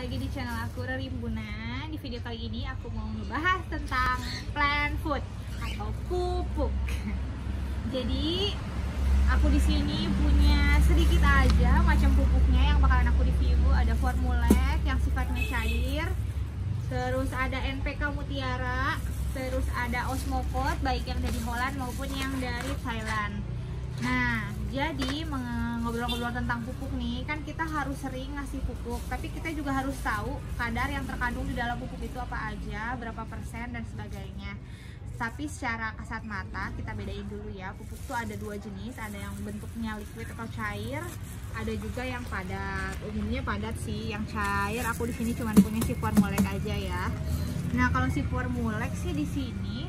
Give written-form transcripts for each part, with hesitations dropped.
lagi di channel aku Rimbunan. Di video kali ini aku mau ngebahas tentang plant food atau pupuk. Jadi aku di sini punya sedikit aja macam pupuknya yang bakalan aku review. Ada Formulek yang sifatnya cair, terus ada NPK Mutiara, terus ada Osmocot baik yang dari Holland maupun yang dari Thailand. Nah, jadi ngobrol-ngobrol tentang pupuk nih, kan kita harus sering ngasih pupuk, tapi kita juga harus tahu kadar yang terkandung di dalam pupuk itu apa aja, berapa persen dan sebagainya. Tapi secara kasat mata kita bedain dulu ya, pupuk tuh ada dua jenis, ada yang bentuknya liquid atau cair, ada juga yang padat. Umumnya padat sih, yang cair aku di sini cuma punya si Formulek aja ya. Nah, kalau si Formulek sih di sini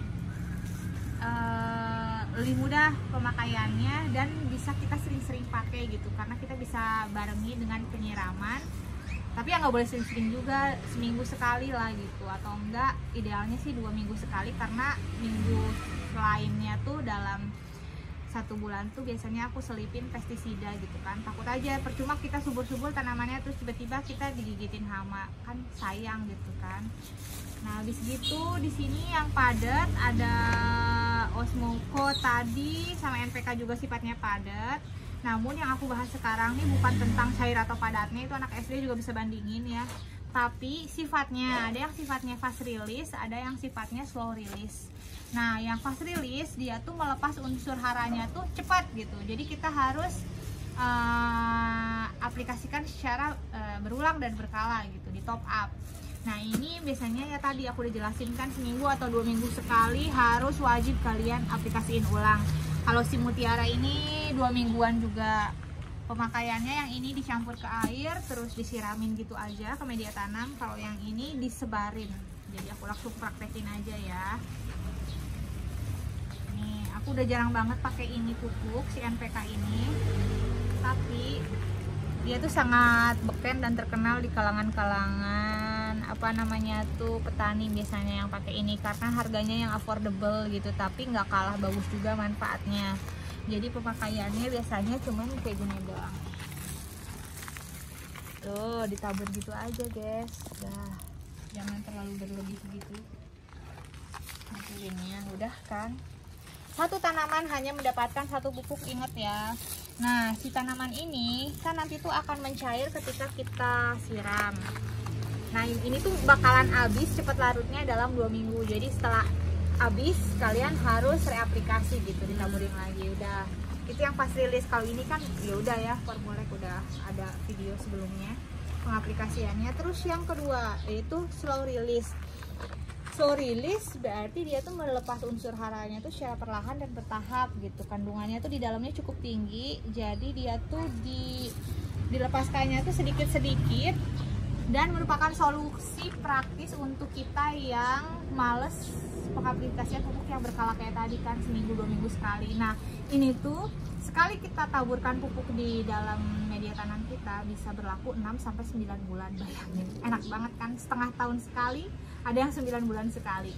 lebih mudah pemakaiannya dan bisa kita sering-sering pakai gitu, karena kita bisa barengi dengan penyiraman. Tapi ya nggak boleh sering-sering juga, seminggu sekali lah gitu, atau enggak idealnya sih 2 minggu sekali, karena minggu lainnya tuh dalam 1 bulan tuh biasanya aku selipin pestisida gitu kan. Takut aja percuma kita subur-subur tanamannya terus tiba-tiba kita digigitin hama, kan sayang gitu kan. Nah, habis gitu di sini yang padat ada Osmocot tadi sama NPK juga sifatnya padat. Namun yang aku bahas sekarang nih bukan tentang cair atau padatnya, itu anak SD juga bisa bandingin ya. Tapi sifatnya, ada yang sifatnya fast release, ada yang sifatnya slow release. Nah, yang fast release dia tuh melepas unsur haranya tuh cepat gitu. Jadi kita harus aplikasikan secara berulang dan berkala gitu, di top up. Nah, ini biasanya ya tadi aku udah jelasin kan, seminggu atau 2 minggu sekali harus wajib kalian aplikasiin ulang. Kalau si Mutiara ini 2 mingguan juga pemakaiannya. Yang ini dicampur ke air terus disiramin gitu aja ke media tanam. Kalau yang ini disebarin. Jadi aku langsung praktekin aja ya. Nih, aku udah jarang banget pakai ini pupuk si NPK ini. Tapi dia tuh sangat beken dan terkenal di kalangan apa namanya tuh petani biasanya yang pakai ini, karena harganya yang affordable gitu, tapi nggak kalah bagus juga manfaatnya. Jadi pemakaiannya biasanya cuman kayak gini doang. Tuh ditabur gitu aja guys, udah jangan terlalu berlebih gitu. Ini udah kan. Satu tanaman hanya mendapatkan 1 pupuk, ingat ya. Nah, si tanaman ini kan nanti tuh akan mencair ketika kita siram. Nah, ini tuh bakalan habis cepat larutnya dalam 2 minggu. Jadi setelah habis kalian harus reaplikasi gitu, ditaburin lagi. Udah, itu yang fast release. Kalau ini kan ya udah ya, Formulek udah ada video sebelumnya pengaplikasiannya. Terus yang kedua yaitu slow release. Slow release berarti dia tuh melepas unsur haranya tuh secara perlahan dan bertahap gitu. Kandungannya tuh di dalamnya cukup tinggi, jadi dia tuh dilepaskannya tuh sedikit-sedikit, dan merupakan solusi praktis untuk kita yang males pengaplikasian pupuk yang berkala kayak tadi kan, seminggu 2 minggu sekali. Nah, ini tuh sekali kita taburkan pupuk di dalam media tanam kita bisa berlaku 6-9 bulan. Bayangin, enak banget kan, setengah tahun sekali, ada yang 9 bulan sekali.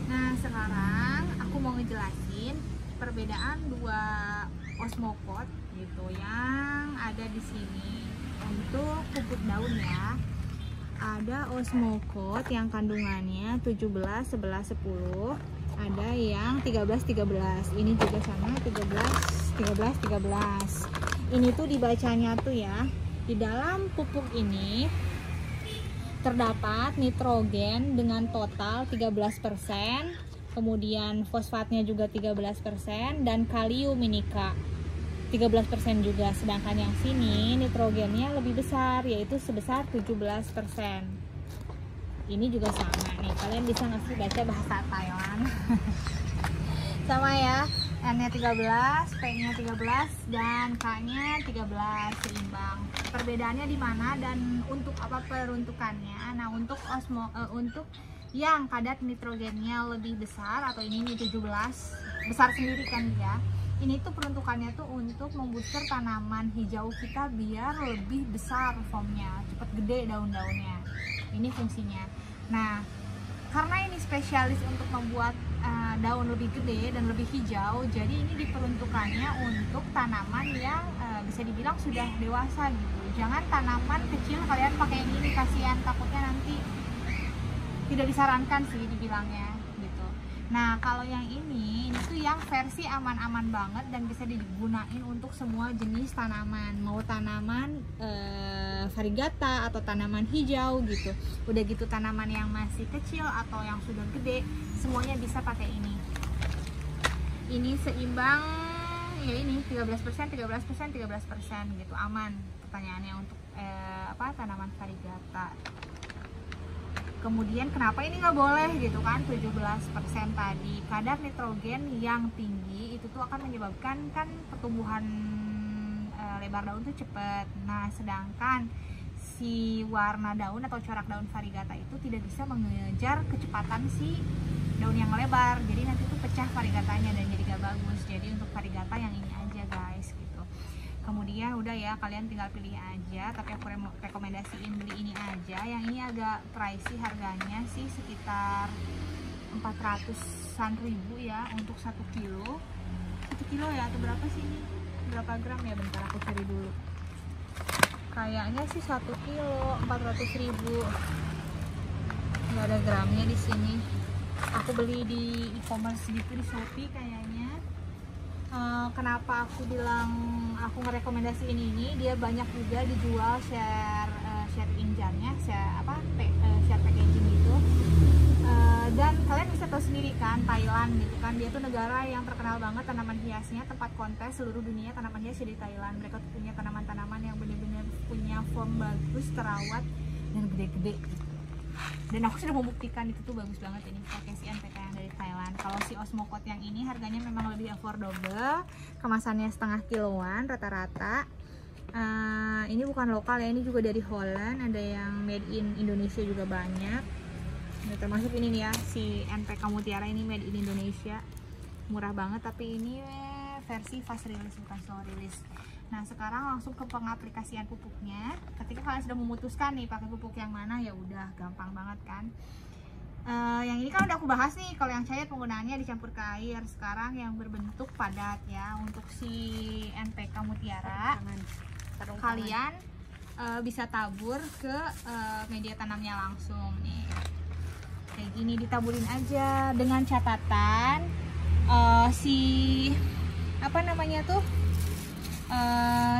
Nah, sekarang aku mau ngejelasin perbedaan 2 Osmocot gitu yang ada di sini untuk pupuk daun ya. Ada Osmocot yang kandungannya 17, 11, 10. Ada yang 13, 13. Ini juga sama 13, 13, 13. Ini tuh dibacanya tuh ya, di dalam pupuk ini terdapat nitrogen dengan total 13%, kemudian fosfatnya juga 13%, dan kalium ini Kak 13% juga. Sedangkan yang sini nitrogennya lebih besar, yaitu sebesar 17%. Ini juga sama nih, kalian bisa ngasih baca bahasa Thailand. Sama ya, N-nya 13, P-nya 13, dan K-nya 13, seimbang. Perbedaannya di mana dan untuk apa peruntukannya? Nah, untuk untuk yang kadar nitrogennya lebih besar, atau ini 17, besar sendiri kan ya. Ini tuh peruntukannya tuh untuk membooster tanaman hijau kita biar lebih besar formnya, cepet gede daun-daunnya. Ini fungsinya. Nah, karena ini spesialis untuk membuat daun lebih gede dan lebih hijau, jadi ini diperuntukannya untuk tanaman yang bisa dibilang sudah dewasa gitu. Jangan tanaman kecil kalian pakai yang ini kasihan, takutnya nanti tidak disarankan sih dibilangnya gitu. Nah kalau yang ini tuh yang versi aman-aman banget dan bisa digunain untuk semua jenis tanaman, mau tanaman variegata atau tanaman hijau gitu. Udah gitu tanaman yang masih kecil atau yang sudah gede, semuanya bisa pakai ini. Ini seimbang ya, ini 13%, 13%, 13% gitu, aman pertanyaannya untuk tanaman variegata. Kemudian kenapa ini nggak boleh gitu kan, 17% tadi. Kadar nitrogen yang tinggi itu tuh akan menyebabkan kan pertumbuhan lebar daun tuh cepat. Nah sedangkan si warna daun atau corak daun variegata itu tidak bisa mengejar kecepatan si daun yang lebar, jadi nanti tuh pecah variegatanya dan jadi gak bagus. Jadi untuk variegata yang ini aja guys gitu. Kemudian udah ya, kalian tinggal pilih aja, tapi aku rekomendasiin beli ini aja. Yang ini agak pricey harganya sih, sekitar 400-an ribu ya untuk 1 kilo. 1 kilo ya, atau berapa sih ini? Berapa gram ya? Bentar aku cari dulu. Kayaknya sih 1 kilo 400 ribu. Nggak ada gramnya di sini. Aku beli di e-commerce gitu, di Shopee kayaknya. Kenapa aku bilang aku ngerekomendasiin ini, dia banyak juga dijual share injannya, share packaging gitu. Dan kalian bisa tahu sendiri kan, Thailand gitu kan, dia tuh negara yang terkenal banget tanaman hiasnya, tempat kontes seluruh dunia tanaman hias di Thailand. Mereka tuh punya tanaman-tanaman yang benar-benar punya form bagus, terawat dan gede-gede. Dan aku sudah membuktikan itu tuh bagus banget ini pakai si NPK yang dari Thailand. Kalau si Osmocote yang ini harganya memang lebih affordable, kemasannya setengah kiloan rata-rata. Ini bukan lokal ya, ini juga dari Holland, ada yang made in Indonesia juga banyak. Nah, termasuk ini nih ya, si NPK Mutiara ini made in Indonesia, murah banget, tapi ini versi fast release bukan slow release. Nah sekarang langsung ke pengaplikasian pupuknya. Ketika kalian sudah memutuskan nih pakai pupuk yang mana, ya udah gampang banget kan. Yang ini kan udah aku bahas nih, kalau yang cair penggunaannya dicampur ke air. Sekarang yang berbentuk padat ya, untuk si NPK Mutiara kalian bisa tabur ke media tanamnya langsung nih. Kayak gini ditaburin aja, dengan catatan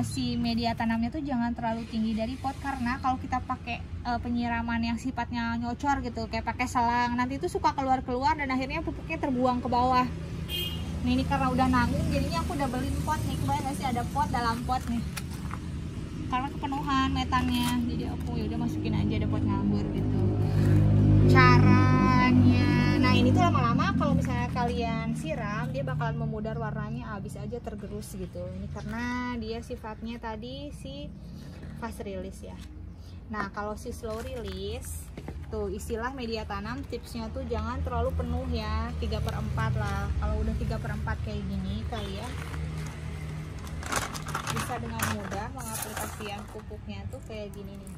si media tanamnya tuh jangan terlalu tinggi dari pot, karena kalau kita pakai penyiraman yang sifatnya nyocor gitu, kayak pakai selang, nanti itu suka keluar-keluar dan akhirnya pupuknya terbuang ke bawah. Nah ini karena udah nanggung, jadinya aku udah beli pot nih, kebayang gak sih ada pot dalam pot nih, karena kepenuhan metannya, jadi aku ya udah masukin aja, ada pot nganggur gitu caranya. Nah ini tuh lama-lama kalau misalnya kalian siram, dia bakalan memudar warnanya, habis aja tergerus gitu. Ini karena dia sifatnya tadi si fast release ya. Nah kalau si slow release tuh, istilah media tanam tipsnya tuh jangan terlalu penuh ya, 3/4 lah. Kalau udah 3/4 kayak gini, kalian bisa dengan mudah mengaplikasikan pupuknya tuh kayak gini nih,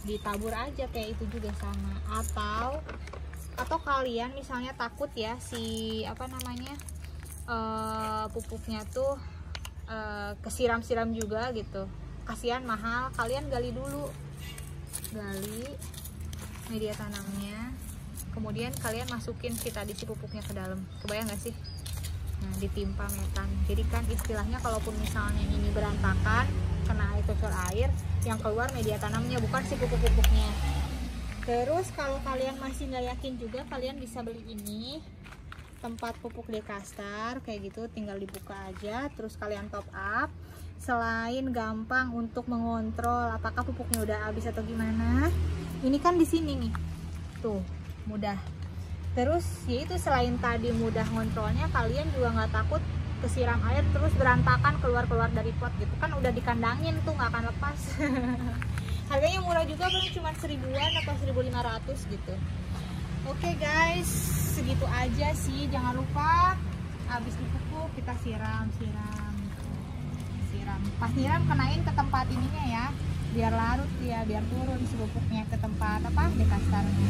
ditabur aja kayak itu juga sama. Atau kalian misalnya takut ya si pupuknya tuh kesiram-siram juga gitu, kasihan mahal, kalian gali dulu, gali media tanamnya, kemudian kalian masukin si pupuknya ke dalam, kebayang gak sih? Nah ditimpa metan, jadi kan istilahnya kalaupun misalnya ini berantakan kena air kocor air, yang keluar media tanamnya bukan si pupuk-pupuknya. Terus kalau kalian masih nggak yakin juga, kalian bisa beli ini tempat pupuk dekastar kayak gitu, tinggal dibuka aja, terus kalian top up. Selain gampang untuk mengontrol apakah pupuknya udah habis atau gimana, ini kan di sini nih tuh mudah. Terus yaitu selain tadi mudah ngontrolnya, kalian juga nggak takut kesiram air terus berantakan keluar dari pot gitu kan, udah dikandangin tuh nggak akan lepas. Harganya murah juga, paling cuma 1000-an atau 1500 gitu. Oke guys, segitu aja sih. Jangan lupa habis dipupuk kita siram. Pas siram kenain ke tempat ininya ya, biar larut ya, biar turun si pupuknya ke tempat dekastarnya.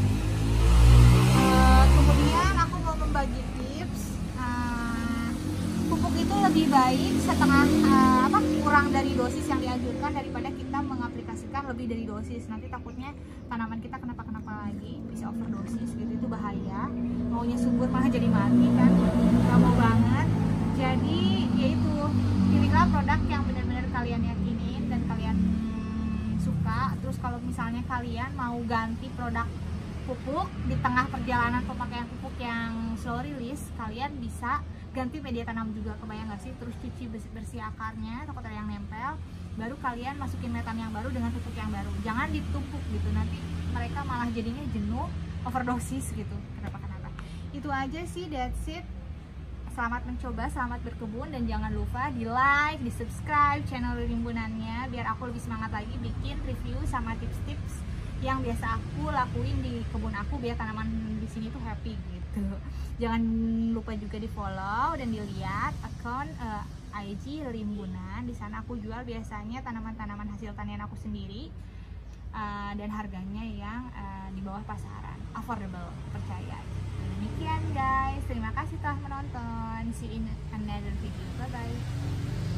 Kemudian aku mau membagi tips. Pupuk itu lebih baik setengah kurang dari dosis yang dianjurkan daripada kita mengaplikasikan lebih dari dosis. Nanti takutnya tanaman kita kenapa lagi, bisa overdosis gitu, itu bahaya. Maunya subur malah jadi mati kan, nggak mau banget. Jadi yaitu pilihlah produk yang benar-benar kalian yakinin dan kalian suka. Terus kalau misalnya kalian mau ganti produk pupuk di tengah perjalanan pemakaian pupuk yang slow release, kalian bisa ganti media tanam juga, kebayang nggak sih? Terus cuci bersih akarnya, takut ada yang nempel, baru kalian masukin metan yang baru dengan pupuk yang baru. Jangan ditumpuk gitu, nanti mereka malah jadinya jenuh, overdosis gitu, kenapa. Itu aja sih, that's it. Selamat mencoba, selamat berkebun, dan jangan lupa di like, di subscribe channel Rimbunannya biar aku lebih semangat lagi bikin review sama tips-tips yang biasa aku lakuin di kebun aku biar tanaman di sini tuh happy gitu. Jangan lupa juga di follow dan dilihat akun IG Rimbunan. Di sana aku jual biasanya tanaman-tanaman hasil tanian aku sendiri dan harganya yang di bawah pasaran, affordable, percaya. Demikian guys, terima kasih telah menonton. See you in another video. Bye bye.